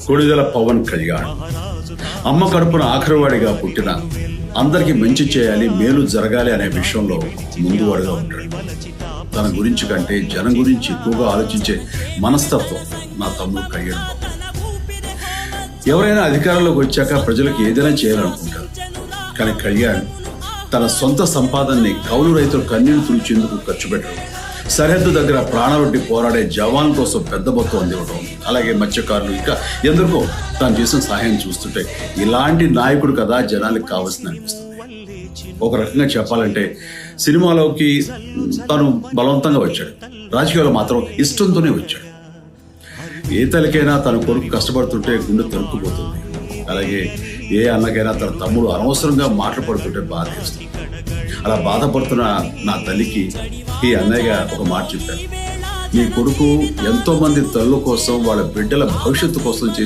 కొడిదెల పవన్ కళ్యాణ్ అమ్మ కడుపున ఆఖరివాడిగా పుట్టిన అందరికీ మంచి చేయాలి, మేలు జరగాలి అనే విషయంలో ముందువాడుగా ఉంటాడు. తన గురించి కంటే జనం గురించి ఎక్కువగా ఆలోచించే మనస్తత్వం నా తమ్ముడు కళ్యాణ్. ఎవరైనా అధికారంలోకి వచ్చాక ప్రజలకు ఏదైనా చేయాలనుకుంటారు, కానీ కళ్యాణ్ తన సొంత సంపాదనని కౌలు రైతులు కన్నీళ్లు తుడిచేందుకు ఖర్చు పెట్టడం, సరిహద్దు దగ్గర ప్రాణాలొడ్డి పోరాడే జవాన్ కోసం పెద్ద మొత్తం అందివ్వడం, అలాగే మత్స్యకారులు ఇంకా ఎందరికో తాను చేసిన సహాయం చూస్తుంటే ఇలాంటి నాయకుడు కదా జనానికి కావాల్సింది అనిపిస్తుంది. ఒక రకంగా చెప్పాలంటే సినిమాలోకి తను బలవంతంగా వచ్చాడు, రాజకీయాల్లో మాత్రం ఇష్టంతోనే వచ్చాడు. ఏ తల్లికైనా తన కొడుకు కష్టపడుతుంటే గుండె తరుక్కుపోతుంది, అలాగే ఏ అన్నకైనా తన తమ్ముడు అనవసరంగా మాటలు పడుతుంటే బాధ వేస్తుంది. అలా బాధపడుతున్న నా తల్లికి ఈ అన్నయ్యగా ఒక మాట చెప్పాను, నీ కొడుకు ఎంతో మంది తల్లుల కోసం, వాళ్ళ బిడ్డల భవిష్యత్తు కోసం చేసి